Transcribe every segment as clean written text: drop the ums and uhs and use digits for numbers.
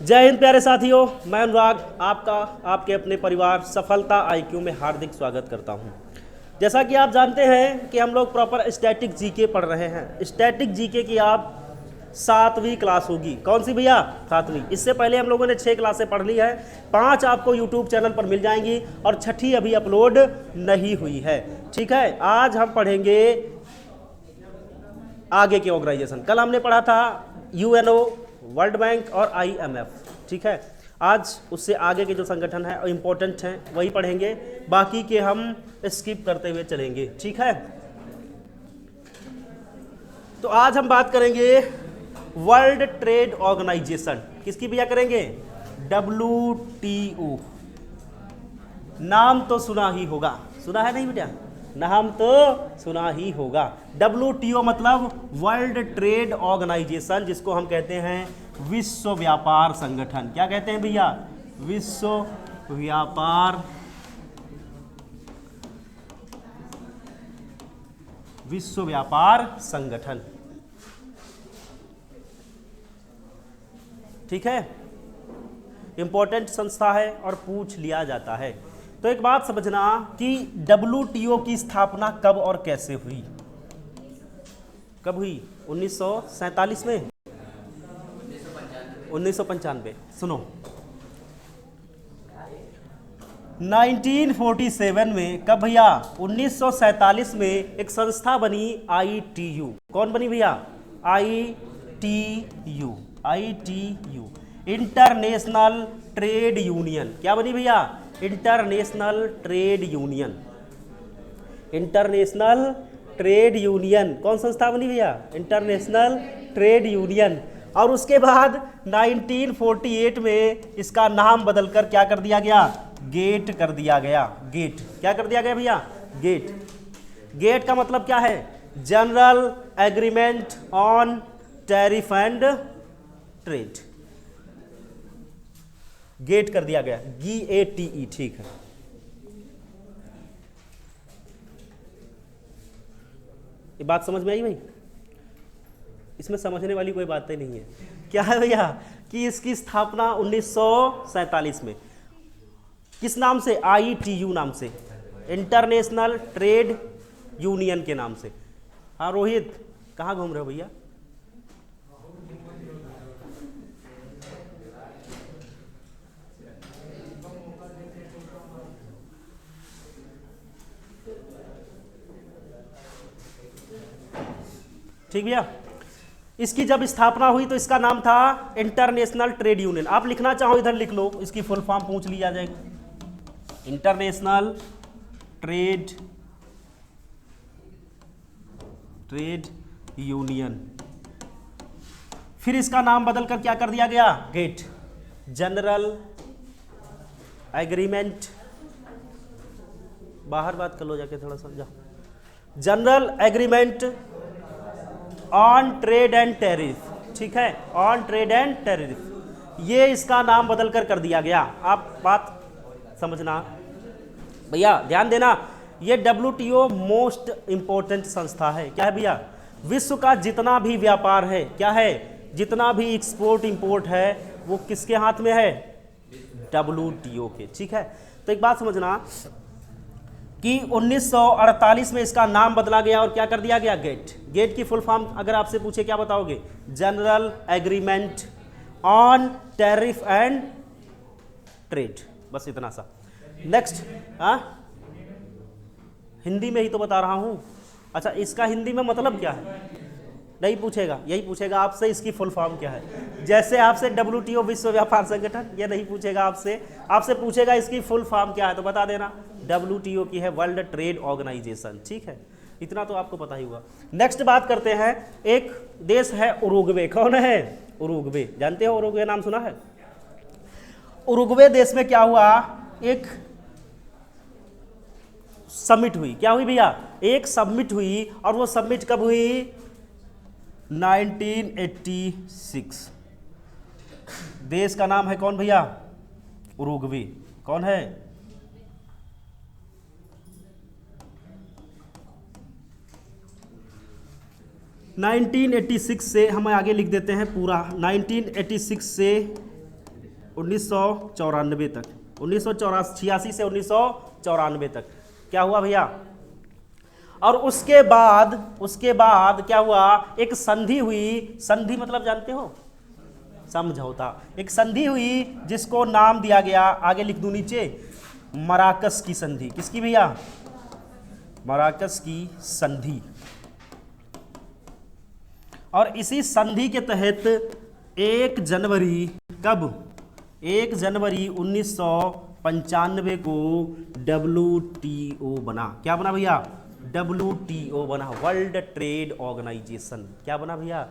जय हिंद प्यारे साथियों, मैं अनुराग आपका आपके अपने परिवार सफलता आईक्यू में हार्दिक स्वागत करता हूं। जैसा कि आप जानते हैं कि हम लोग प्रॉपर स्टैटिक जीके पढ़ रहे हैं। स्टैटिक जीके की आप 7वीं क्लास होगी। कौन सी भैया? 7वीं। इससे पहले हम लोगों ने 6 क्लासें पढ़ ली है, 5 आपको यूट्यूब चैनल पर मिल जाएंगी और 6ठी अभी अपलोड नहीं हुई है। ठीक है, आज हम पढ़ेंगे आगे के ऑर्गेनाइजेशन। कल हमने पढ़ा था यूएनओ, वर्ल्ड बैंक और आईएमएफ। ठीक है, आज उससे आगे के जो संगठन है और इम्पोर्टेंट हैं वही पढ़ेंगे, बाकी के हम स्किप करते हुए चलेंगे। ठीक है, तो आज हम बात करेंगे वर्ल्ड ट्रेड ऑर्गेनाइजेशन। किसकी भैया करेंगे? WTO। नाम तो सुना ही होगा, सुना है नहीं बेटा? नाम तो सुना ही होगा। WTO मतलब वर्ल्ड ट्रेड ऑर्गेनाइजेशन, जिसको हम कहते हैं विश्व व्यापार संगठन। क्या कहते हैं भैया? विश्व व्यापार संगठन। ठीक है, इंपॉर्टेंट संस्था है और पूछ लिया जाता है। तो एक बात समझना कि WTO की स्थापना कब और कैसे हुई? कब हुई? 1947 में, 1995। सुनो, 1947 में। कब भैया? 1947 में एक संस्था बनी ITU। कौन बनी भैया? ITU, international trade union. क्या बनी भैया? International trade union. International trade union कौन संस्था बनी भैया? International trade union. और उसके बाद 1948 में इसका नाम बदलकर क्या कर दिया गया? गेट कर दिया गया। गेट। क्या कर दिया गया भैया? गेट। गेट का मतलब क्या है? General agreement on tariff and trade. GATT कर दिया गया, GATE। ठीक है, ये बात समझ में आई भाई? इसमें समझने वाली कोई बात ही नहीं है। क्या है भैया कि इसकी स्थापना 1947 में किस नाम से? ITU नाम से, इंटरनेशनल ट्रेड यूनियन के नाम से। हाँ रोहित, कहाँ घूम रहे हो भैया? ठीक भैया, इसकी जब स्थापना हुई तो इसका नाम था इंटरनेशनल ट्रेड यूनियन। आप लिखना चाहो इधर लिख लो, इसकी फुल फॉर्म पूछ लिया जाएगा। International trade union. फिर इसका नाम बदलकर क्या कर दिया गया? गेट। जनरल एग्रीमेंट, बाहर बात कर लो जाके थोड़ा समझा। General agreement on trade and tariff. ठीक है, ऑन ट्रेड एंड टैरिफ, ये इसका नाम बदलकर कर दिया गया। आप बात समझना भैया, ध्यान देना। ये WTO मोस्ट इंपॉर्टेंट संस्था है। क्या है भैया? विश्व का जितना भी व्यापार है, क्या है? जितना भी एक्सपोर्ट इंपोर्ट है वो किसके हाथ में है? WTO के। ठीक है, तो एक बात समझना कि 1948 में इसका नाम बदला गया और क्या कर दिया गया? गेट। गेट की फुल फॉर्म अगर आपसे पूछे क्या बताओगे? General agreement on tariff and trade. बस इतना सा। नेक्स्ट। हाँ, हिंदी में ही तो बता रहा हूं। अच्छा, इसका हिंदी में मतलब क्या है? नहीं पूछेगा, यही पूछेगा आपसे इसकी फुल फॉर्म क्या है। जैसे आपसे WTO विश्व व्यापार संगठन, ये नहीं पूछेगा आपसे। आपसे पूछेगा इसकी फुल फॉर्म क्या है, तो बता देना। WTO की है वर्ल्ड ट्रेड ऑर्गेनाइजेशन। ठीक है, इतना तो आपको पता ही हुआ। नेक्स्ट बात करते हैं, एक देश है उरुग्वे। कौन है? उरुग्वे। जानते हो उरुग्वे? नाम सुना है? उरुग्वे देश में क्या हुआ? एक समिट हुई। क्या हुई भैया? एक समिट हुई। और वो समिट कब हुई? 1986। देश का नाम है कौन भैया? उरुग्वे। कौन है? 1986 से हम आगे लिख देते हैं पूरा। 1986 से 1994 तक, 1986 से 1994 तक क्या हुआ भैया। और उसके बाद क्या हुआ, एक संधि हुई। संधि मतलब जानते हो, समझौता। एक संधि हुई जिसको नाम दिया गया, आगे लिख दूं नीचे, मराकस की संधि। किसकी भैया, मराकस की संधि। और इसी संधि के तहत 1 जनवरी, कब, 1 जनवरी 1995 को WTO बना। क्या बना भैया, WTO बना, वर्ल्ड ट्रेड ऑर्गेनाइजेशन। क्या बना भैया,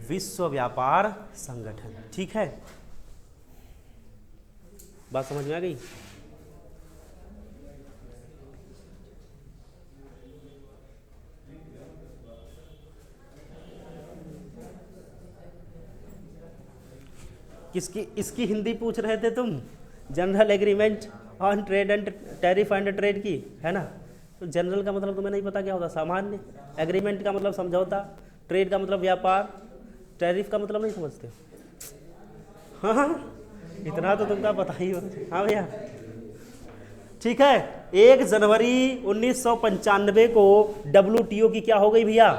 विश्व व्यापार संगठन। ठीक है, बात समझ में आ गई। इसकी हिंदी पूछ रहे थे तुम, general agreement on trade and tariff and trade की, है ना। तो जनरल का मतलब तुम्हें नहीं पता क्या होता, सामान्य। एग्रीमेंट का मतलब समझौता, ट्रेड का मतलब व्यापार, टैरिफ का मतलब नहीं समझते। हाँ, इतना तो तुमका पता ही हो। हाँ भैया, ठीक है। 1 जनवरी 1995 को WTO की क्या हो गई भैया,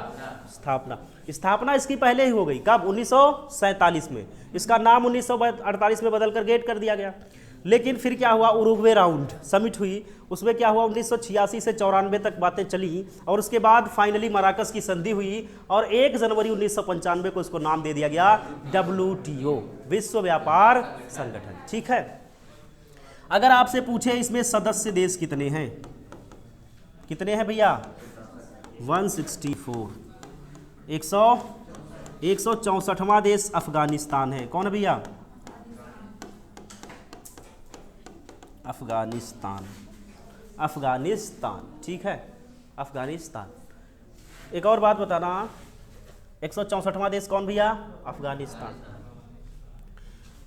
स्थापना इसकी पहले ही हो गई। कब, 1947 में। इसका नाम 1948 में बदलकर गेट कर दिया गया। लेकिन फिर क्या हुआ, उरुग्वे राउंड समिट हुई, उसमें क्या हुआ, 1986 से 94 तक बातें चली, और उसके बाद फाइनली मराकस की संधि हुई, और 1 जनवरी 1995 को इसको नाम दे दिया गया WTO, विश्व व्यापार संगठन। ठीक है। अगर आपसे पूछे इसमें सदस्य देश कितने हैं, कितने हैं भैया, 164। 164वां देश अफगानिस्तान है। कौन है भैया, अफगानिस्तान। ठीक है, अफगानिस्तान। एक और बात बताना, 164वां देश कौन भैया, अफगानिस्तान।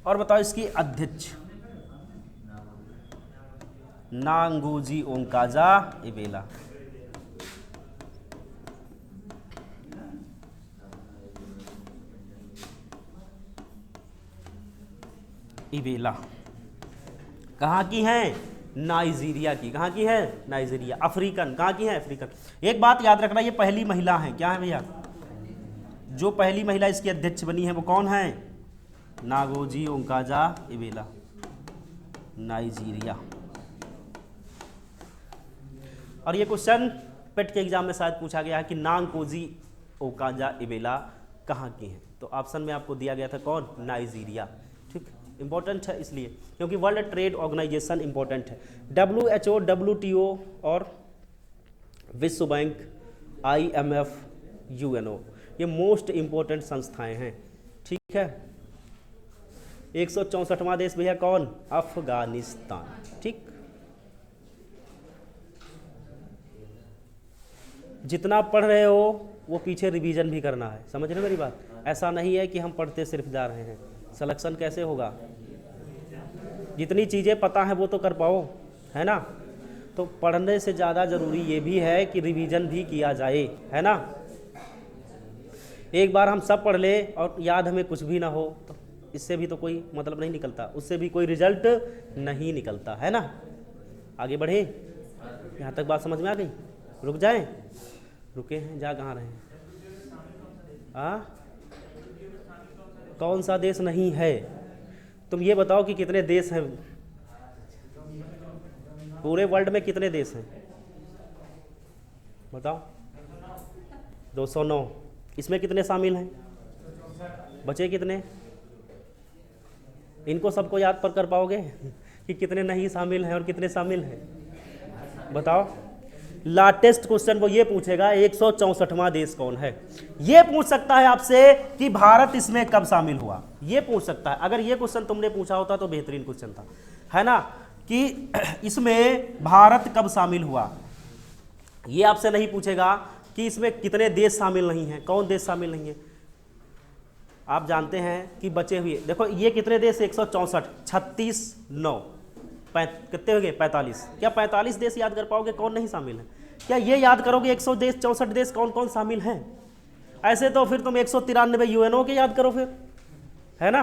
और बताओ इसकी अध्यक्ष, नांगोजी ओंकाजा इबेला। कहाँ की है, नाइजीरिया की। कहाँ की है, नाइजीरिया। अफ्रीकन, कहाँ की है, अफ्रीकन। एक बात याद रखना, ये पहली महिला है। क्या है भैया, जो पहली महिला इसकी अध्यक्ष बनी है वो कौन है, नागोजी ओंकाजा इबेला, नाइजीरिया। और ये क्वेश्चन पेट के एग्जाम में शायद पूछा गया है कि नांगोजी ओंकाजा इबेला कहाँ की है, तो ऑप्शन में आपको दिया गया था कौन, नाइजीरिया। ठीक, इंपॉर्टेंट है इसलिए क्योंकि वर्ल्ड ट्रेड ऑर्गेनाइजेशन इंपॉर्टेंट है। WHO, WTO और विश्व बैंक, IMF, UNO, ये मोस्ट इंपॉर्टेंट संस्थाएं हैं। ठीक है। 164वां देश भैया कौन, अफगानिस्तान। ठीक, जितना पढ़ रहे हो वो पीछे रिवीजन भी करना है, समझ रहे मेरी बात। ऐसा नहीं है कि हम पढ़ते सिर्फ जा रहे हैं, सिलेक्शन कैसे होगा, जितनी चीज़ें पता है वो तो कर पाओ, है ना। तो पढ़ने से ज़्यादा ज़रूरी ये भी है कि रिवीजन भी किया जाए, है ना। एक बार हम सब पढ़ ले और याद हमें कुछ भी ना हो तो इससे भी तो कोई मतलब नहीं निकलता, उससे भी कोई रिजल्ट नहीं निकलता, है ना। आगे बढ़े, यहाँ तक बात समझ में आ गई। रुक जाएं, रुके हैं, जा कहाँ रहे हैं। कौन सा देश नहीं है, तुम ये बताओ कि कितने देश हैं पूरे वर्ल्ड में, कितने देश हैं बताओ। 209। इसमें कितने शामिल हैं, बचे कितने, इनको सबको याद पर कर पाओगे कि कितने नहीं शामिल हैं और कितने शामिल हैं, बताओ। लाटेस्ट क्वेश्चन वो ये पूछेगा 164वां देश कौन है। ये पूछ सकता है आपसे कि भारत इसमें कब शामिल हुआ, ये पूछ सकता है। अगर ये क्वेश्चन तुमने पूछा होता तो बेहतरीन क्वेश्चन था, है ना, कि इसमें भारत कब शामिल हुआ। ये आपसे नहीं पूछेगा कि इसमें कितने देश शामिल नहीं हैं, कौन देश शामिल नहीं है। आप जानते हैं कि बचे हुए, देखो ये कितने देश, 164, 36, 9, कितने हो गए, 45। क्या 45 देश याद कर पाओगे कौन नहीं शामिल है? क्या ये याद करोगे 100 देश, 64 देश कौन कौन शामिल हैं? ऐसे तो फिर तुम 193 UNO के याद करो फिर, है ना।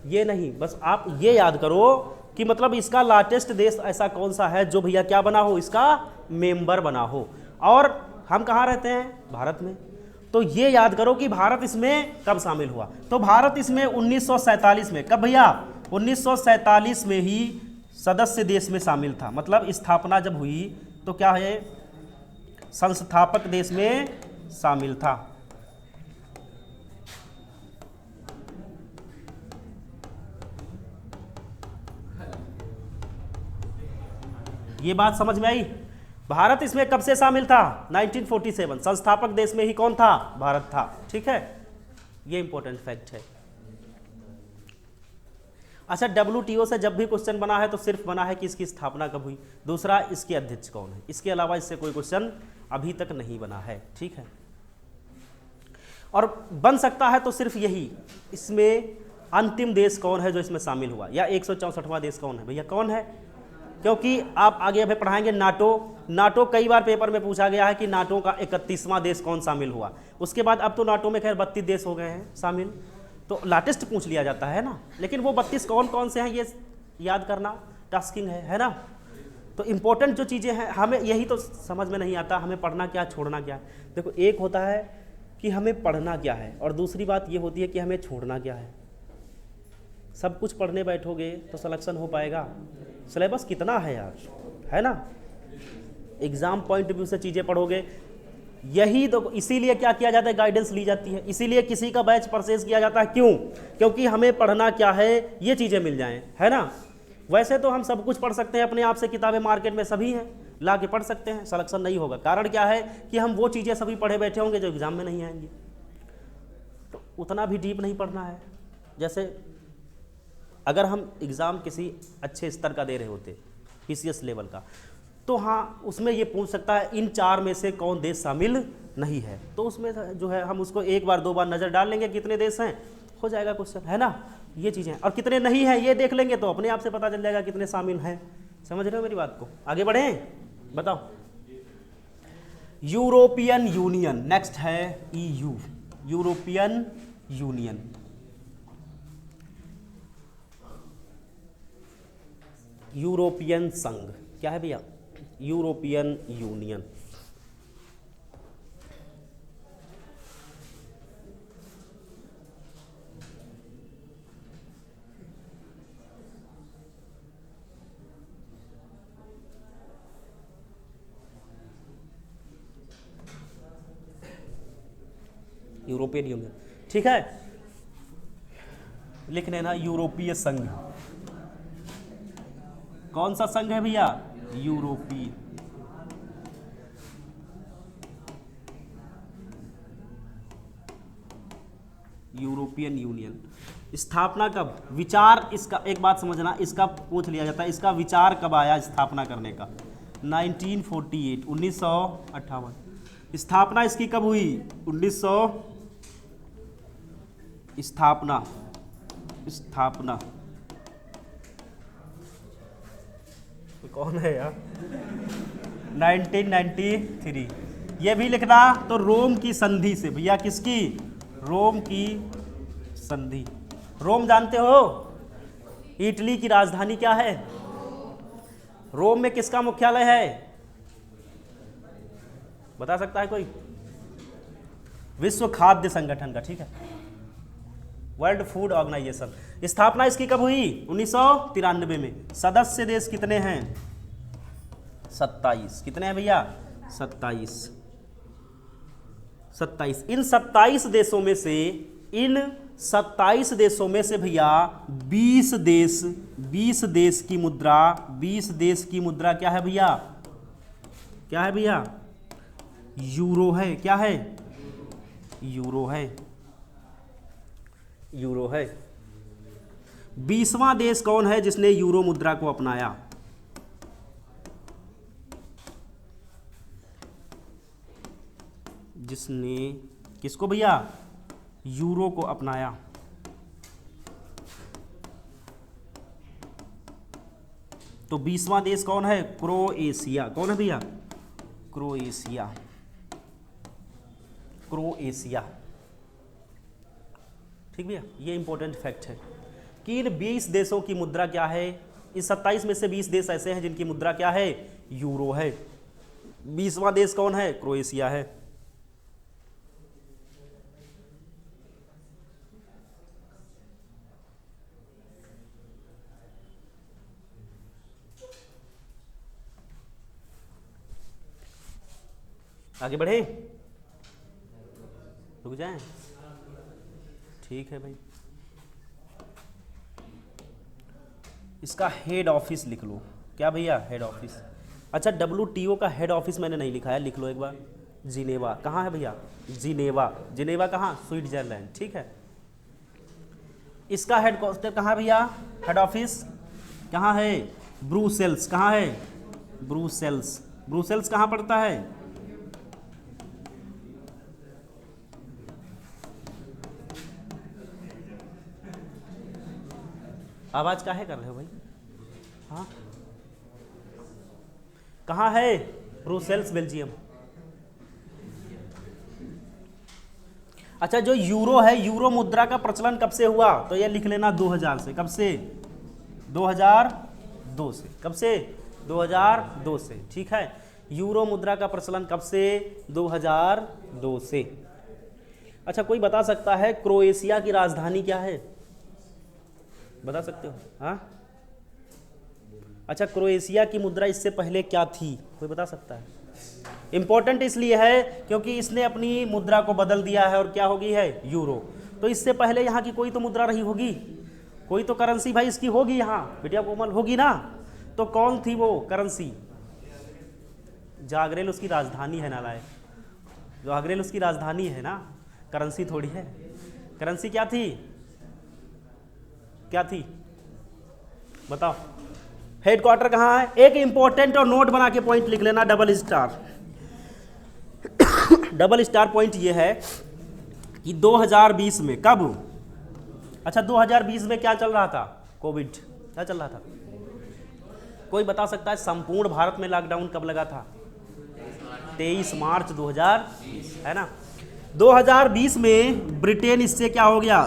ये नहीं, बस आप ये याद करो कि मतलब इसका लार्जेस्ट देश ऐसा कौन सा है जो भैया क्या बना हो, इसका मेंबर बना हो। और हम कहाँ रहते हैं, भारत में। तो ये याद करो कि भारत इसमें कब शामिल हुआ। तो भारत इसमें 1947 में, कब भैया, 1947 में ही सदस्य देश में शामिल था। मतलब स्थापना जब हुई तो क्या है, संस्थापक देश में शामिल था। ये बात समझ में आई। भारत इसमें कब से शामिल था, 1947। संस्थापक देश में ही कौन था, भारत था। ठीक है, ये इंपॉर्टेंट फैक्ट है। अच्छा, WTO से जब भी क्वेश्चन बना है तो सिर्फ बना है कि इसकी स्थापना कब हुई, दूसरा इसके अध्यक्ष कौन है। इसके अलावा इससे कोई क्वेश्चन अभी तक नहीं बना है। ठीक है, और बन सकता है तो सिर्फ यही, इसमें अंतिम देश कौन है जो इसमें शामिल हुआ, या 164वां देश कौन है भैया, कौन है। क्योंकि आप आगे अभी पढ़ाएंगे नाटो कई बार पेपर में पूछा गया है कि नाटो का 31वां देश कौन शामिल हुआ। उसके बाद अब तो नाटो में खैर 32 देश हो गए हैं शामिल, तो लाटेस्ट पूछ लिया जाता है ना, लेकिन वो 32 कौन कौन से हैं ये याद करना टास्किंग है ना। तो इंपॉर्टेंट जो चीज़ें हैं हमें यही तो समझ में नहीं आता, हमें पढ़ना क्या छोड़ना क्या है। देखो, एक होता है कि हमें पढ़ना क्या है, और दूसरी बात ये होती है कि हमें छोड़ना क्या है। सब कुछ पढ़ने बैठोगे तो सिलेक्शन हो पाएगा। सिलेबस कितना है यार, है ना। एग्जाम पॉइंट व्यू से चीज़ें पढ़ोगे, यही तो इसीलिए क्या किया जाता है, गाइडेंस ली जाती है। इसीलिए किसी का बैच परचेज किया जाता है, क्यों, क्योंकि हमें पढ़ना क्या है ये चीज़ें मिल जाएं, है ना। वैसे तो हम सब कुछ पढ़ सकते हैं अपने आप से, किताबें मार्केट में सभी हैं, ला के पढ़ सकते हैं, सिलेक्शन नहीं होगा। कारण क्या है कि हम वो चीज़ें सभी पढ़े बैठे होंगे जो एग्जाम में नहीं आएंगी। तो उतना भी डीप नहीं पढ़ना है। जैसे अगर हम एग्ज़ाम किसी अच्छे स्तर का दे रहे होते, PCS लेवल का, तो हाँ उसमें ये पूछ सकता है इन 4 में से कौन देश शामिल नहीं है, तो उसमें जो है हम उसको एक बार 2 बार नज़र डाल लेंगे कितने देश हैं, हो जाएगा क्वेश्चन, है ना। ये चीज़ें, और कितने नहीं हैं ये देख लेंगे तो अपने आप से पता चल जाएगा कितने शामिल हैं। समझ रहे हो मेरी बात को। आगे बढ़ें, बताओ। यूरोपियन यूनियन, नेक्स्ट है EU, यूरोपियन यूनियन। यूरोपियन संघ क्या है भैया, यूरोपियन यूनियन। यूरोपियन यूनियन, ठीक है, लिख लेना यूरोपीय संघ। कौन सा संघ है भैया, यूरोपीय। यूरोपियन यूनियन स्थापना कब, विचार इसका एक बात समझना, इसका पूछ लिया जाता है, इसका विचार कब आया स्थापना करने का, 1948, 1958। स्थापना इसकी कब हुई, 1900, स्थापना कौन है यार, 1993। ये भी लिखना, तो रोम की संधि से भैया, किसकी, रोम की संधि। रोम जानते हो, इटली की राजधानी क्या है, रोम में किसका मुख्यालय है, बता सकता है कोई, विश्व खाद्य संगठन का, ठीक है, वर्ल्ड फूड ऑर्गेनाइजेशन। स्थापना इसकी कब हुई, 1993 में। सदस्य देश कितने हैं, 27। कितने हैं भैया, 27। इन 27 देशों में से भैया 20 देश की मुद्रा क्या है भैया, यूरो है। क्या है, यूरो है। 20वां देश कौन है जिसने यूरो मुद्रा को अपनाया, जिसने किसको भैया, यूरो को अपनाया। तो 20वां देश कौन है, क्रोएशिया। कौन है भैया, क्रोएशिया। ठीक भैया, ये इंपॉर्टेंट फैक्ट है। कि इन 20 देशों की मुद्रा क्या है? इस 27 में से 20 देश ऐसे हैं जिनकी मुद्रा क्या है? यूरो है। 20वां देश कौन है? क्रोएशिया है। आगे बढ़े, रुक जाएं? ठीक है भाई। इसका हेड ऑफिस लिख लो। क्या भैया? Head office. अच्छा, WTO का हेड ऑफिस मैंने नहीं लिखा है, लिख लो एक बार। जिनेवा। कहाँ है भैया? जिनेवा। जिनेवा कहाँ? स्विट्जरलैंड। ठीक है। इसका हेड क्वार्टर कहाँ है भैया? हेड ऑफिस कहाँ है? ब्रुसेल्स। कहाँ है? ब्रुसेल्स। ब्रुसेल्स कहाँ पड़ता है? आवाज काहे कर रहे हो भाई? हाँ, कहाँ है? Brussels, Belgium. अच्छा, जो यूरो है, यूरो मुद्रा का प्रचलन कब से हुआ? तो ये लिख लेना 2000 से। कब से? 2002 से। कब से? 2002 से। ठीक है। यूरो मुद्रा का प्रचलन कब से? 2002 से। अच्छा, कोई बता सकता है क्रोएशिया की राजधानी क्या है? बता सकते हो? हाँ। अच्छा, क्रोएशिया की मुद्रा इससे पहले क्या थी? कोई बता सकता है? इंपॉर्टेंट इसलिए है क्योंकि इसने अपनी मुद्रा को बदल दिया है और क्या हो गई है? यूरो। तो इससे पहले यहाँ की कोई तो मुद्रा रही होगी, कोई तो करेंसी भाई इसकी होगी यहाँ, बिटिया कोमल, होगी ना? तो कौन थी वो करेंसी? जागरेल उसकी राजधानी है नालायक। जागरेल उसकी राजधानी है ना, करेंसी थोड़ी है। करेंसी क्या थी? क्या थी बताओ? हेडक्वार्टर कहाँ है? एक इंपॉर्टेंट और नोट बना के पॉइंट लिख लेना, double star. Double star point ये है कि 2020 में, कब? अच्छा, 2020 में क्या चल रहा था? कोविड। क्या चल रहा था? कोई बता सकता है संपूर्ण भारत में लॉकडाउन कब लगा था? 23 मार्च 2020, है ना? 2020 में ब्रिटेन इससे क्या हो गया?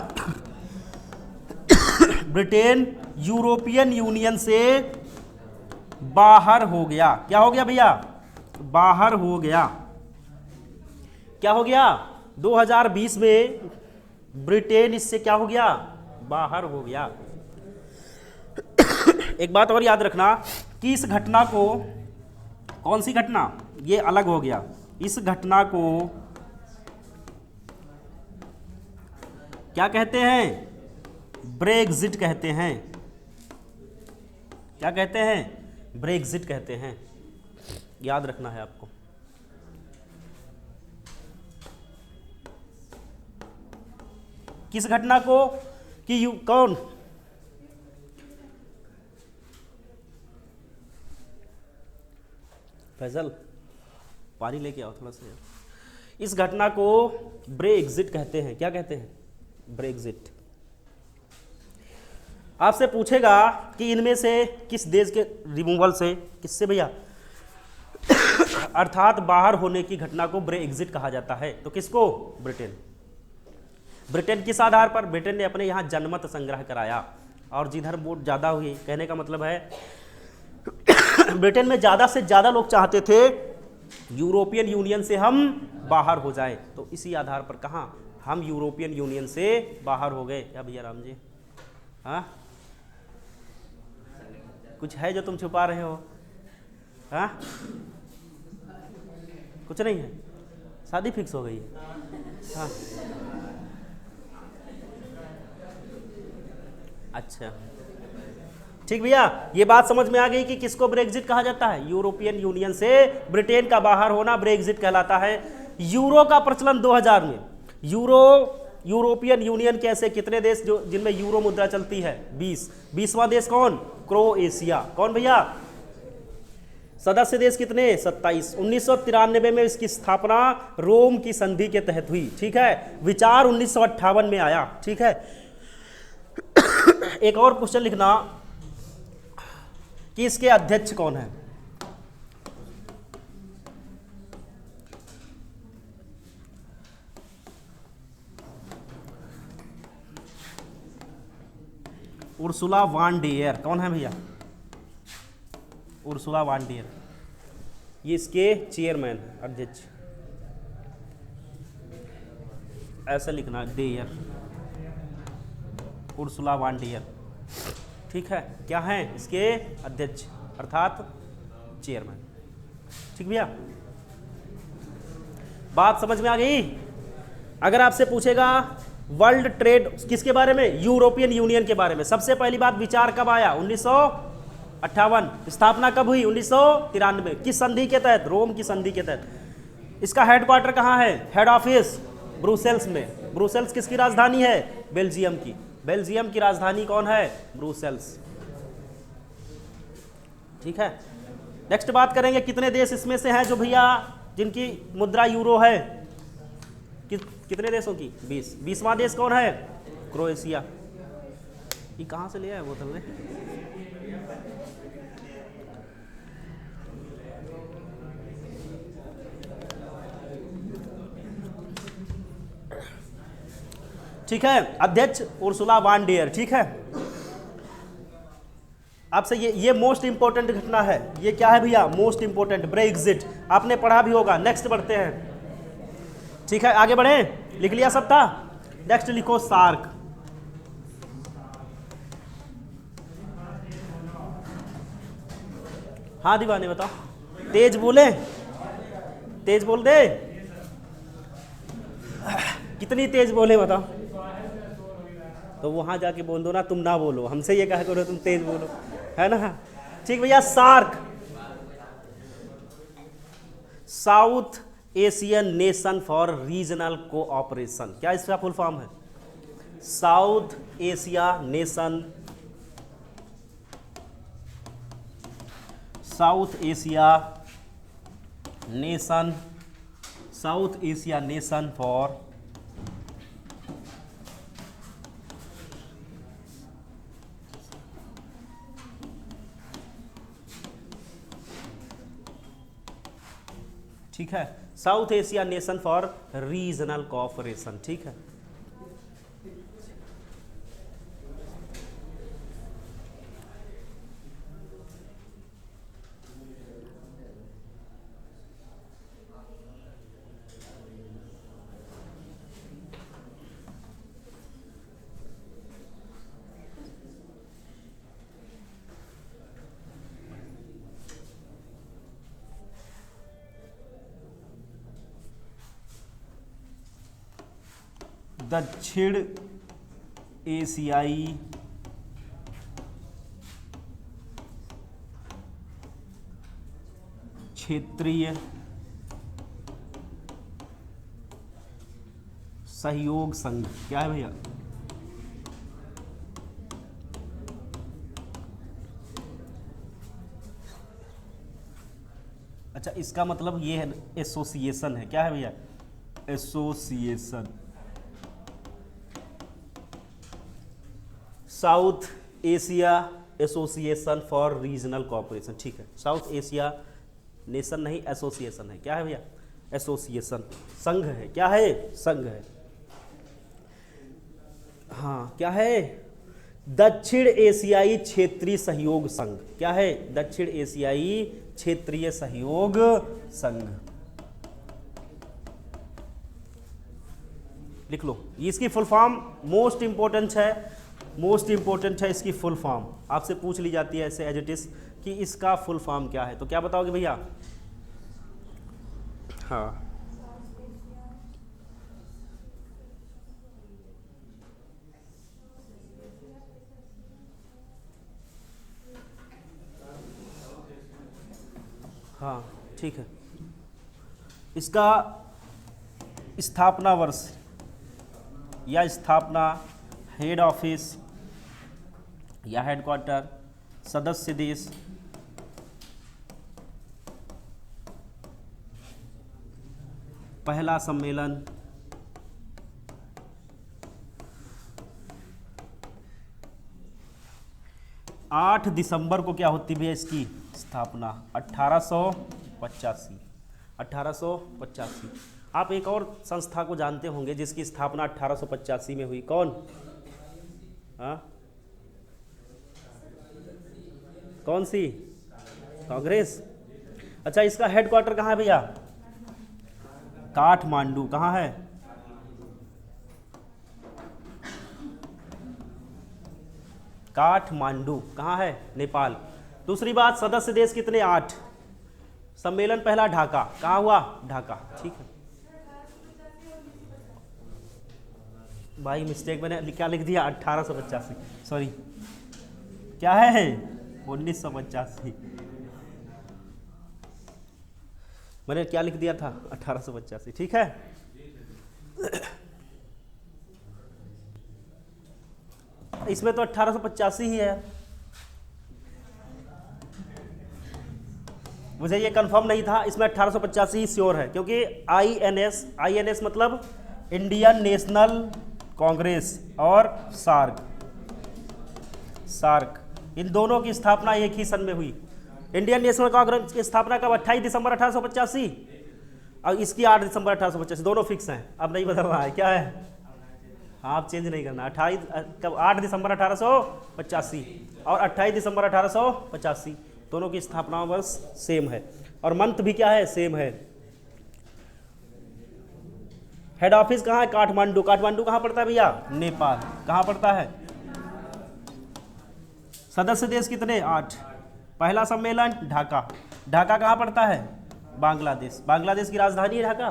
ब्रिटेन यूरोपियन यूनियन से बाहर हो गया। क्या हो गया भैया? बाहर हो गया। क्या हो गया? 2020 में ब्रिटेन इससे क्या हो गया? बाहर हो गया। एक बात और याद रखना कि इस घटना को, कौन सी घटना? ये अलग हो गया। इस घटना को क्या कहते हैं? ब्रेक्जिट कहते हैं। क्या कहते हैं? ब्रेक्जिट कहते हैं। याद रखना है आपको। किस घटना को? कि कौन? फैजल, पानी लेके आओ थोड़ा सा। इस घटना को ब्रेक्जिट कहते हैं। क्या कहते हैं? ब्रेक्जिट। आपसे पूछेगा कि इनमें से किस देश के रिमूवल से, किससे भैया? अर्थात बाहर होने की घटना को ब्रेक्जिट कहा जाता है। तो किसको? ब्रिटेन। ब्रिटेन किस आधार पर? ब्रिटेन ने अपने यहाँ जनमत संग्रह कराया और जिधर वोट ज़्यादा हुई, कहने का मतलब है ब्रिटेन में ज़्यादा से ज़्यादा लोग चाहते थे यूरोपियन यूनियन से हम बाहर हो जाएं, तो इसी आधार पर कहाँ हम यूरोपियन यूनियन से बाहर हो गए। क्या भैया राम जी? हाँ, कुछ है जो तुम छुपा रहे हो? हाँ, कुछ नहीं है? शादी फिक्स हो गई है? हाँ, अच्छा ठीक भैया, ये बात समझ में आ गई कि किसको ब्रेक्जिट कहा जाता है? यूरोपियन यूनियन से ब्रिटेन का बाहर होना ब्रेक्जिट कहलाता है। यूरो का प्रचलन 2000 में। यूरोपियन यूनियन के ऐसे कितने देश जो जिनमें यूरो मुद्रा चलती है? 20। 20वां देश कौन? क्रोएशिया। कौन भैया? सदस्य देश कितने? 27। 1993 में इसकी स्थापना रोम की संधि के तहत हुई। ठीक है। विचार 1958 में आया। ठीक है। एक और क्वेश्चन लिखना कि इसके अध्यक्ष कौन है? उर्सुला वान डेयर कौन है भैया? उर्सुला वान डेयर, ये इसके चेयरमैन, अध्यक्ष, ऐसा लिखना डेयर, उर्सुला वान डेयर, ठीक है। क्या है? इसके अध्यक्ष अर्थात चेयरमैन। ठीक भैया, बात समझ में आ गई? अगर आपसे पूछेगा वर्ल्ड ट्रेड किसके बारे में? यूरोपियन यूनियन के बारे में। सबसे पहली बात, विचार कब आया? 1958। स्थापना कब हुई? 1993। किस संधि के तहत? रोम की संधि के तहत। इसका हेडक्वार्टर कहाँ है? हेड ऑफिस ब्रुसेल्स में। ब्रुसेल्स किसकी राजधानी है? बेल्जियम की। बेल्जियम की राजधानी कौन है? ब्रुसेल्स। ठीक है, नेक्स्ट बात करेंगे कितने देश इसमें से हैं जो भैया जिनकी मुद्रा यूरो है? कितने देशों की? 20। 20वां देश कौन है? क्रोएशिया। ये कहाँ से ले आए बोतल में? ठीक है, अध्यक्ष उर्सुला वान डेयर। ठीक है, आपसे ये मोस्ट इंपोर्टेंट घटना है। ये क्या है भैया? Most important, Brexit. आपने पढ़ा भी होगा। नेक्स्ट बढ़ते हैं। ठीक है, आगे बढ़े। लिख लिया सब था? नेक्स्ट लिखो सार्क। हाँ दीवाने बताओ, तेज बोले, तेज बोल दे। कितनी तेज बोले बताओ? तो वहां जाके बोल दो ना, तुम ना बोलो, हमसे ये कहा करो तुम तेज बोलो, है ना? ठीक भैया, SAARC, South Asian nation for regional cooperation. क्या इसका फुल फॉर्म है? South Asia nation, South Asia nation, South Asia nation for ठीक है, South Asia nation for regional cooperation. ठीक है, दक्षिण एशियाई क्षेत्रीय सहयोग संघ। क्या है भैया? अच्छा, इसका मतलब ये है एसोसिएशन है। क्या है भैया? Association, south Asia association for regional cooperation. ठीक है, साउथ एशिया नेशन नहीं, एसोसिएशन है। क्या है भैया? एसोसिएशन, संघ है। क्या है? संघ है। हाँ, क्या है? दक्षिण एशियाई क्षेत्रीय सहयोग संघ। क्या है? दक्षिण एशियाई क्षेत्रीय सहयोग संघ। लिख लो, ये इसकी फुल फॉर्म मोस्ट इंपोर्टेंट है, मोस्ट इंपोर्टेंट है इसकी फुल फॉर्म। आपसे पूछ ली जाती है ऐसे एज इट इज कि इसका फुल फॉर्म क्या है, तो क्या बताओगे भैया? हाँ, हाँ, ठीक है। इसका स्थापना वर्ष या स्थापना, हेड ऑफिस या हेडक्वार्टर, सदस्य देश, पहला सम्मेलन, 8 दिसंबर को क्या होती है इसकी स्थापना? 1885। 1885। आप एक और संस्था को जानते होंगे जिसकी स्थापना 1885 में हुई, कौन? हाँ, कौन सी? कांग्रेस। अच्छा, इसका हेडक्वार्टर कहाँ है भैया? काठमांडू। कहाँ है? काठमांडू। कहाँ है? नेपाल। दूसरी बात, सदस्य देश कितने? 8। सम्मेलन पहला ढाका। कहाँ हुआ? ढाका। ठीक है भाई, मिस्टेक मैंने क्या लिख दिया? 1885। सॉरी, क्या है? 1985। मैंने क्या लिख दिया था? 1885। ठीक है। इसमें तो 1885 ही है। मुझे ये कंफर्म नहीं था, इसमें 1885 ही श्योर है, क्योंकि आईएनएस मतलब इंडियन नेशनल कांग्रेस और सार्क इन दोनों की स्थापना एक ही सन में हुई। इंडियन नेशनल कांग्रेस की स्थापना कब? 28 दिसंबर 1885 और इसकी 8 दिसंबर 1885। दोनों फिक्स हैं, अब नहीं बदल रहा है। क्या है? हाँ, आप चेंज नहीं करना। 8 दिसंबर 1885 और 28 दिसंबर 1885 दोनों की स्थापना वर्ष सेम है, और मंथ भी क्या है? सेम है। हेड ऑफिस कहाँ है? काठमांडू। काठमांडू कहाँ पड़ता है भैया? नेपाल। कहाँ पड़ता है? सदस्य देश कितने? 8। पहला सम्मेलन ढाका। ढाका कहाँ पड़ता है? बांग्लादेश। बांग्लादेश की राजधानी है ढाका।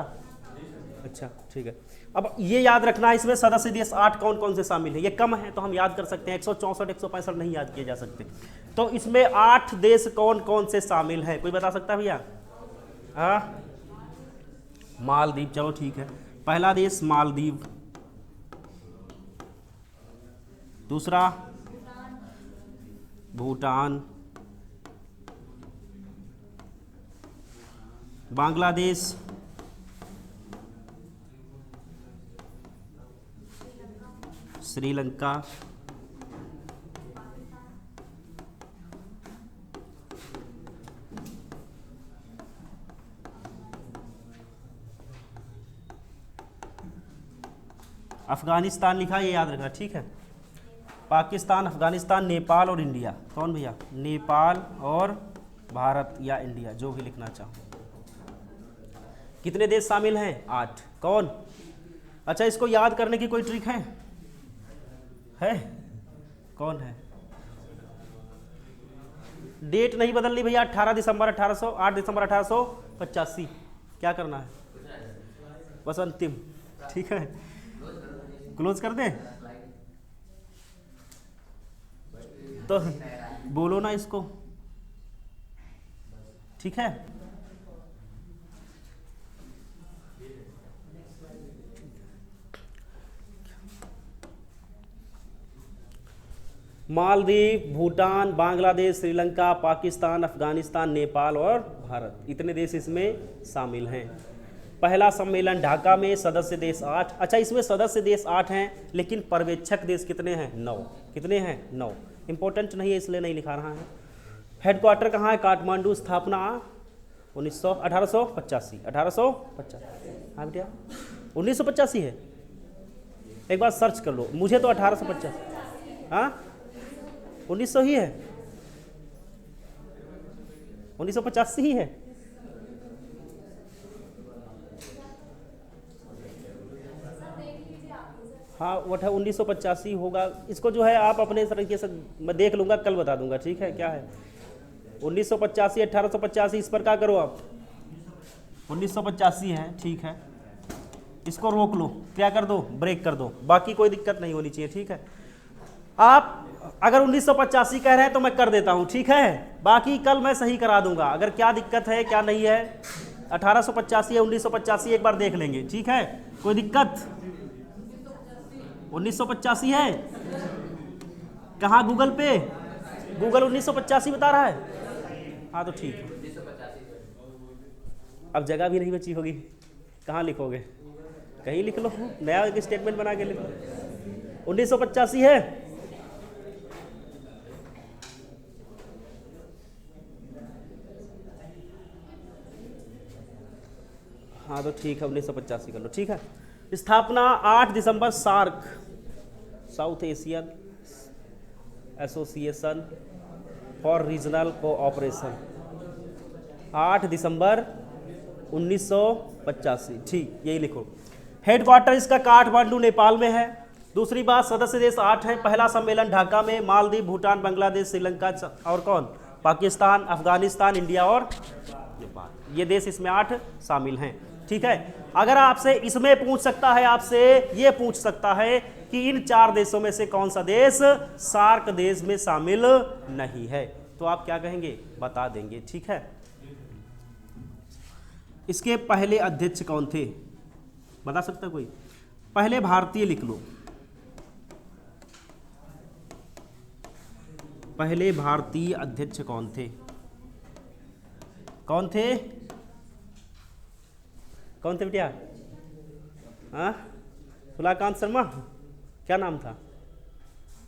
अच्छा, ठीक है। अब ये याद रखना है, इसमें सदस्य देश 8 कौन कौन से शामिल है। ये कम है तो हम याद कर सकते हैं, 164 165 नहीं याद किए जा सकते। तो इसमें 8 देश कौन कौन से शामिल है? कोई बता सकता है भैया? हाँ, मालदीव। चलो ठीक है, पहला देश मालदीव। दूसरा भूटान। बांग्लादेश। श्रीलंका। अफगानिस्तान लिखा, ये याद रखना। ठीक है, पाकिस्तान, अफगानिस्तान, नेपाल और इंडिया। कौन भैया? नेपाल और भारत या इंडिया, जो भी लिखना चाहो। कितने देश शामिल हैं? 8। कौन? अच्छा, इसको याद करने की कोई ट्रिक है? कौन है? डेट नहीं बदलनी भैया। 8 दिसंबर 1885। क्या करना है? बस अंतिम। ठीक है, क्लोज कर दें तो बोलो ना इसको। ठीक है, मालदीव, भूटान, बांग्लादेश, श्रीलंका, पाकिस्तान, अफगानिस्तान, नेपाल और भारत, इतने देश इसमें शामिल हैं। पहला सम्मेलन ढाका में, सदस्य देश 8। अच्छा, इसमें सदस्य देश 8 हैं, लेकिन पर्यवेक्षक देश कितने हैं? 9। कितने हैं? 9। इंपॉर्टेंट नहीं है इसलिए नहीं लिखा रहा है। हेडक्वार्टर कहाँ है? काठमांडू। स्थापना 1885। 1850। हाँ बेटा, 1985 है। एक बार सर्च कर लो, मुझे तो 1850। हाँ, 1900 ही है। 1985 ही है। हाँ, वो 1985 होगा। इसको जो है आप अपने तरीके से, मैं देख लूँगा, कल बता दूंगा। ठीक है, क्या है? 1985, 1885, इस पर क्या करो आप? 1985 है। ठीक है, इसको रोक लो। क्या कर दो? ब्रेक कर दो। बाकी कोई दिक्कत नहीं होनी चाहिए। ठीक है, आप अगर 1985 कह रहे हैं तो मैं कर देता हूँ। ठीक है, बाकी कल मैं सही करा दूंगा। अगर क्या दिक्कत है क्या नहीं है, 1885 या 1985 एक बार देख लेंगे। ठीक है, कोई दिक्कत? 1985 है। कहाँ? गूगल पे। गूगल 1985 बता रहा है। हाँ, तो ठीक है। अब जगह भी नहीं बची होगी, कहाँ लिखोगे? कहीं लिख लो, नया एक स्टेटमेंट बना के लिख लो। 1985 है। हाँ, तो ठीक है, 1985 कर लो। ठीक है, स्थापना 8 दिसंबर। SAARC, South Asian Association for regional Cooperation, 8 दिसंबर 1985, ठीक, यही लिखो। हेडक्वार्टर इसका काठमांडू नेपाल में है। दूसरी बात, सदस्य देश 8 हैं। पहला सम्मेलन ढाका में, मालदीव, भूटान, बांग्लादेश, श्रीलंका और कौन, पाकिस्तान, अफगानिस्तान, इंडिया और नेपाल, ये देश इसमें 8 शामिल हैं। ठीक है, अगर आपसे इसमें पूछ सकता है, आपसे ये पूछ सकता है कि इन 4 देशों में से कौन सा देश सार्क देश में शामिल नहीं है, तो आप क्या कहेंगे, बता देंगे। ठीक है, इसके पहले अध्यक्ष कौन थे, बता सकता कोई? पहले भारतीय लिख लो, पहले भारतीय अध्यक्ष कौन थे? कौन थे? कौन थे बेटिया? हाँ, तुलाकांत शर्मा, क्या नाम था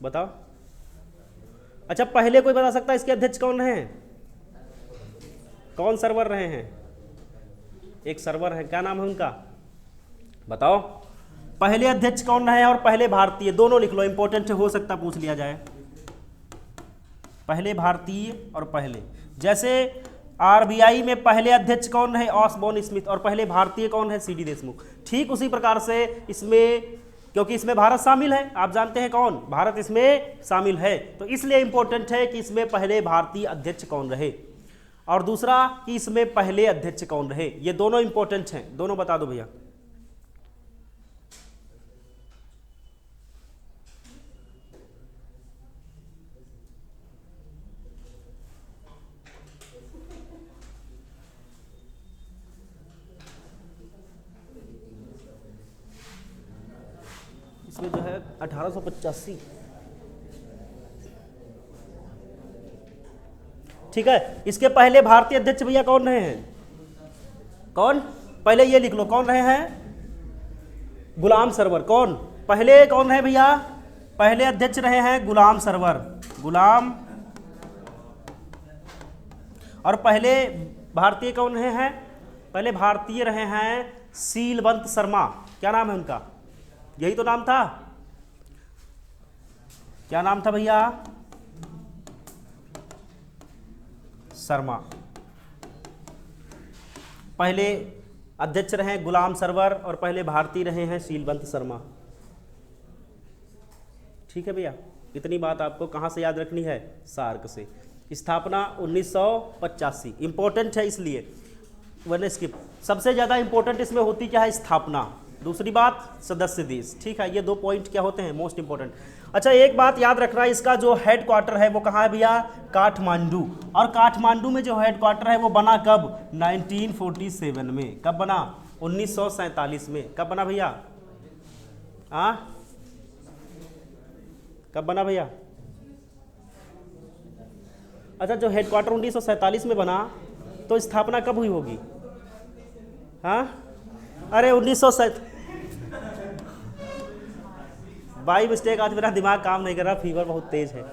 बताओ? अच्छा, पहले कोई बता सकता है इसके अध्यक्ष कौन रहे हैं? कौन सर्वर रहे हैं? एक सर्वर है, क्या नाम है उनका, बताओ? पहले अध्यक्ष कौन रहे हैं और पहले भारतीय, दोनों लिख लो, इंपॉर्टेंट हो सकता पूछ लिया जाए। पहले भारतीय और पहले, जैसे आरबीआई में पहले अध्यक्ष कौन रहे, ऑसबॉर्न स्मिथ, और पहले भारतीय कौन है, सीडी देशमुख। ठीक उसी प्रकार से इसमें, क्योंकि इसमें भारत शामिल है, आप जानते हैं कौन, भारत इसमें शामिल है, तो इसलिए इंपॉर्टेंट है कि इसमें पहले भारतीय अध्यक्ष कौन रहे, और दूसरा कि इसमें पहले अध्यक्ष कौन रहे। ये दोनों इंपॉर्टेंट हैं, दोनों बता दो भैया। इसमें जो है 1885, ठीक है। इसके पहले भारतीय अध्यक्ष भैया कौन रहे हैं? कौन? पहले ये लिख लो, कौन रहे हैं? गुलाम सरवर। कौन पहले, कौन है भैया? पहले अध्यक्ष रहे हैं गुलाम सरवर, गुलाम। और पहले भारतीय कौन रहे हैं? पहले भारतीय रहे हैं शीलवंत शर्मा। क्या नाम है उनका? यही तो नाम था, क्या नाम था भैया? शर्मा। पहले अध्यक्ष रहे गुलाम सरवर और पहले भारतीय रहे हैं शीलवंत शर्मा। ठीक है भैया, इतनी बात आपको कहाँ से याद रखनी है? सार्क से। स्थापना 1985, इंपॉर्टेंट है इसलिए, वरना स्किप। सबसे ज़्यादा इंपॉर्टेंट इसमें होती क्या है? स्थापना। दूसरी बात सदस्य देश। ठीक है, ये 2 पॉइंट क्या होते हैं? Most important. अच्छा, एक बात याद रखना, इसका जो हेडक्वार्टर है वो कहाँ है भैया? काठमांडू। और काठमांडू में जो हेडक्वार्टर है वो बना कब? 1947 में। कब बना? 1947 में। कब बना भैया? कब बना भैया? अच्छा, जो हेडक्वार्टर 1947 में बना, तो स्थापना कब हुई होगी? हाँ, अरे 1907, बाई मिस्टेक, आज मेरा दिमाग काम नहीं कर रहा, फीवर बहुत तेज है।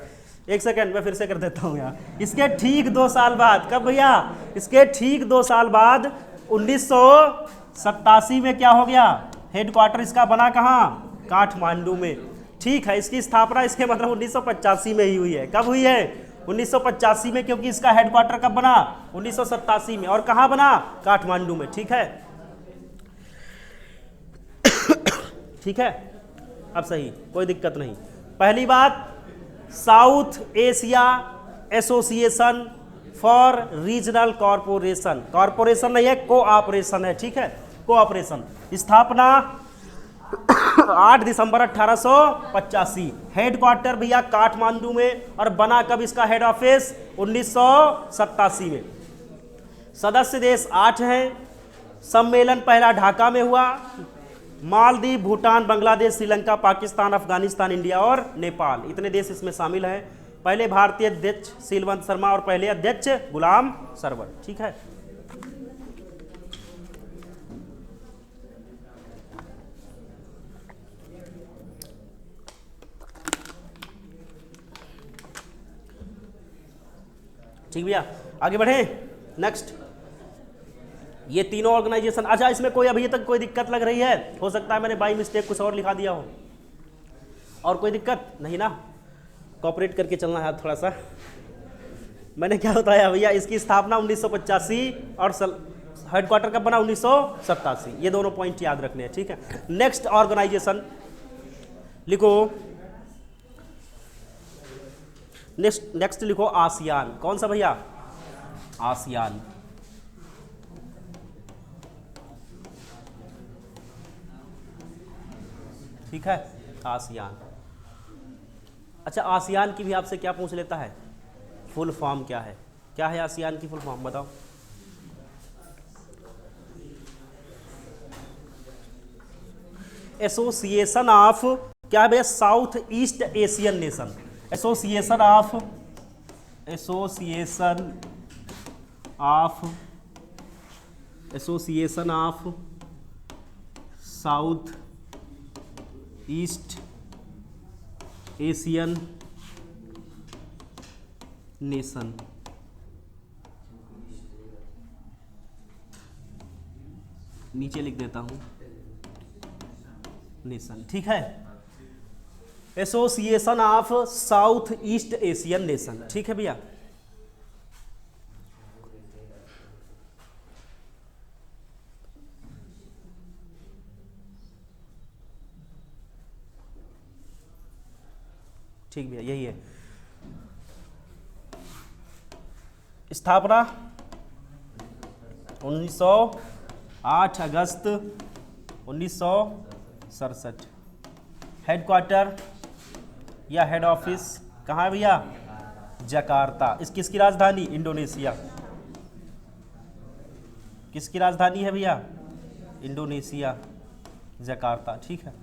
एक सेकंड, मैं फिर से कर देता हूँ यार। इसके ठीक 2 साल बाद, कब भैया? इसके ठीक 2 साल बाद 1987 में क्या हो गया? हेडक्वार्टर इसका बना कहाँ? काठमांडू में। ठीक है, इसकी स्थापना इसके मतलब 1985 में ही हुई है। कब हुई है? 1985 में, क्योंकि इसका हेडक्वार्टर कब बना? 1987 में। और कहाँ बना? काठमांडू में। ठीक है, ठीक है, अब सही, कोई दिक्कत नहीं। पहली बात, south Asia association for regional corporation, corporation नहीं है, कोऑपरेशन है। ठीक है, कोऑपरेशन। स्थापना 8 दिसंबर 1885। हेडक्वार्टर भैया काठमांडू में, और बना कब इसका हेड ऑफिस? 1987 में। सदस्य देश 8 हैं। सम्मेलन पहला ढाका में हुआ। मालदीव, भूटान, बांग्लादेश, श्रीलंका, पाकिस्तान, अफगानिस्तान, इंडिया और नेपाल, इतने देश इसमें शामिल हैं। पहले भारतीय अध्यक्ष शीलवंत शर्मा और पहले अध्यक्ष गुलाम सरवर। ठीक है, ठीक भैया, आगे बढ़े। नेक्स्ट, ये तीनों ऑर्गेनाइजेशन। अच्छा, इसमें कोई अभी तक कोई दिक्कत लग रही है? हो सकता है मैंने बाई मिस्टेक कुछ और लिखा दिया हो। और कोई दिक्कत नहीं ना? कोऑपरेट करके चलना है थोड़ा सा। मैंने क्या बताया भैया, इसकी स्थापना 1985 और हेडक्वार्टर कब बना, 1987। ये दोनों पॉइंट याद रखने हैं, ठीक है। नेक्स्ट ऑर्गेनाइजेशन लिखो, नेक्स्ट लिखो आसियान। कौन सा भैया, आसियान। ठीक है, आसियान। अच्छा, आसियान की भी आपसे क्या पूछ लेता है, फुल फॉर्म क्या है, क्या है आसियान की फुल फॉर्म बताओ। एसोसिएशन ऑफ क्या है भैया, south east Asian nation. Association of south east Asian nation. नीचे लिख देता हूं नेशन, ठीक है। Association of south east Asian nation, ठीक है भैया। ठीक भैया, यही है। स्थापना 8 अगस्त 1967। हेडक्वार्टर या हेड ऑफिस कहाँ है भैया, जकार्ता। इस किसकी राजधानी, इंडोनेशिया। किसकी राजधानी है भैया, इंडोनेशिया, जकार्ता, ठीक है।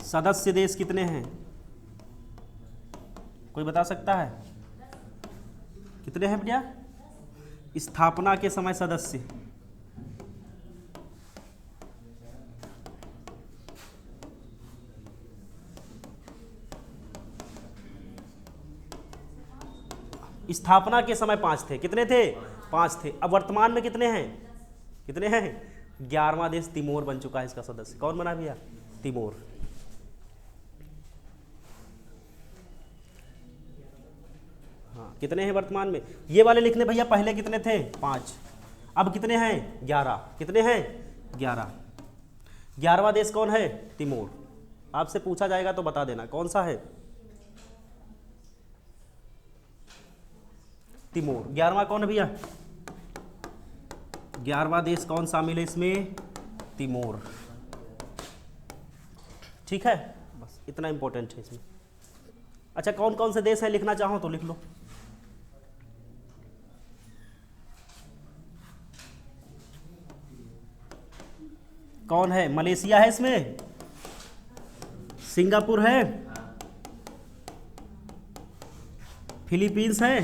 सदस्य देश कितने हैं, कोई बता सकता है कितने हैं भैया, स्थापना के समय सदस्य। स्थापना के समय 5 थे, कितने थे, 5 थे। अब वर्तमान में कितने हैं, 11वां देश तिमोर बन चुका है इसका सदस्य। कौन बना भैया, तिमोर। हाँ, कितने हैं वर्तमान में, ये वाले लिखने भैया, पहले कितने थे, 5, अब कितने हैं, 11। कितने हैं, 11। 11वां देश कौन है, तिमोर। आपसे पूछा जाएगा तो बता देना कौन सा है, तिमोर। 11वां कौन है भैया, 11वां देश कौन शामिल है इसमें, तिमोर, ठीक है। बस इतना इंपॉर्टेंट है इसमें। अच्छा, कौन कौन से देश हैं लिखना चाहो तो लिख लो। कौन है, मलेशिया है इसमें, सिंगापुर है, फिलीपींस है,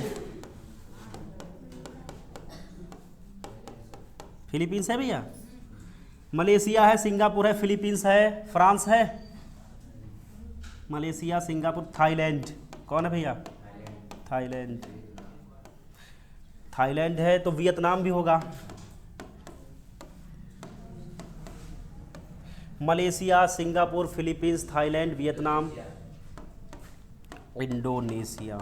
फिलीपींस है भैया, मलेशिया है, सिंगापुर है, फिलीपींस है, फ्रांस है, मलेशिया, सिंगापुर, थाईलैंड। कौन है भैया, थाईलैंड। थाईलैंड है तो वियतनाम भी होगा। Malaysia, Singapore, Philippines, Thailand, Vietnam, Indonesia,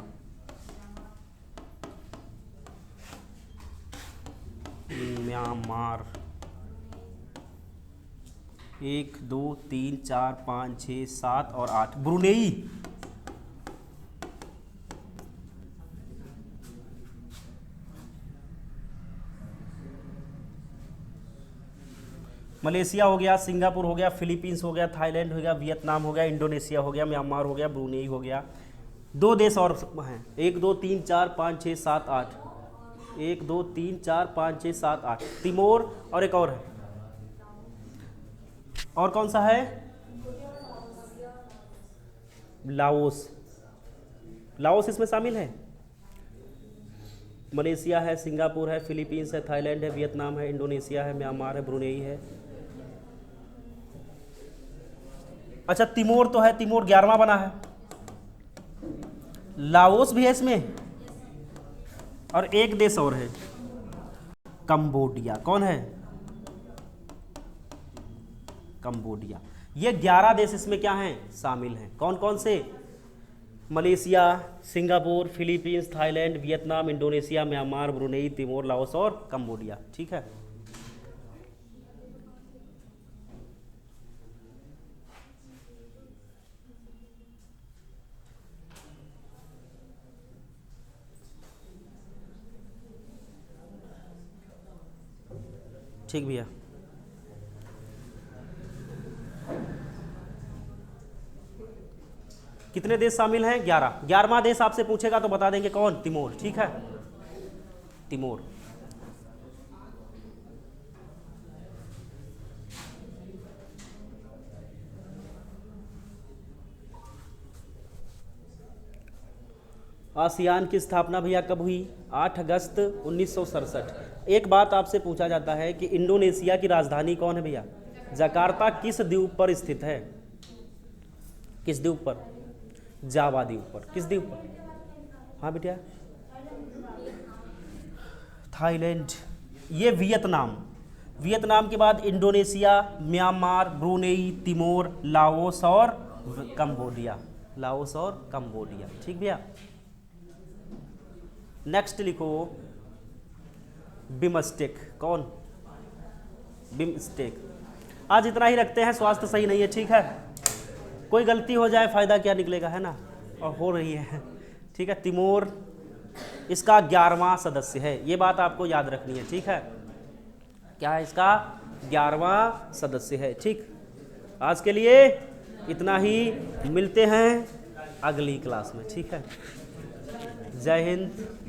Myanmar. 1 2 3 4 5 6 7 और 8, ब्रुनेई। मलेशिया हो गया, सिंगापुर हो गया, फिलीपींस हो गया, थाईलैंड हो गया, वियतनाम हो गया, इंडोनेशिया हो गया, म्यांमार हो गया, ब्रुनेई हो गया। 2 देश और हैं, 1 2 3 4 5 6 7 8, 1 2 3 4 5 6 7 8, तिमोर और एक और है, और कौन सा है, लाओस। लाओस इसमें शामिल है। मलेशिया है, सिंगापुर है, फिलीपींस है, थाईलैंड है, वियतनाम है, इंडोनेशिया है, म्यांमार है, ब्रुनेई है। अच्छा, तिमोर तो है, तिमोर 11वां बना है। लाओस भी है इसमें, और एक देश और है, कंबोडिया। कौन है, कंबोडिया। ये 11 देश इसमें क्या हैं, शामिल हैं। कौन कौन से, Malaysia, Singapore, Philippines, Thailand, Vietnam, Indonesia, Myanmar, Brunei, Timor, Laos और कंबोडिया। ठीक है, ठीक भैया। कितने देश शामिल हैं? 11। 11वां देश आपसे पूछेगा तो बता देंगे कौन? तिमोर। ठीक है, तिमोर। आसियान की स्थापना भैया कब हुई? 8 अगस्त 1967। एक बात आपसे पूछा जाता है कि इंडोनेशिया की राजधानी कौन है भैया? जकार्ता किस द्वीप पर स्थित है? किस द्वीप पर? जावा द्वीप पर। किस द्वीप पर? हाँ बेटा, थाईलैंड। ये वियतनाम। वियतनाम के बाद Indonesia, Myanmar, Brunei, Timor, Laos और कंबोडिया। लाओस और कंबोडिया। ठीक भैया, नेक्स्ट लिखो बिमस्टेक। कौन? बिमस्टेक। आज इतना ही रखते हैं, स्वास्थ्य सही नहीं है। ठीक है, कोई गलती हो जाए फायदा क्या निकलेगा, है ना, और हो रही है। ठीक है, तिमोर इसका 11वां सदस्य है, ये बात आपको याद रखनी है। ठीक है, क्या है? इसका 11वां सदस्य है। ठीक, आज के लिए इतना ही, मिलते हैं अगली क्लास में। ठीक है, जय हिंद।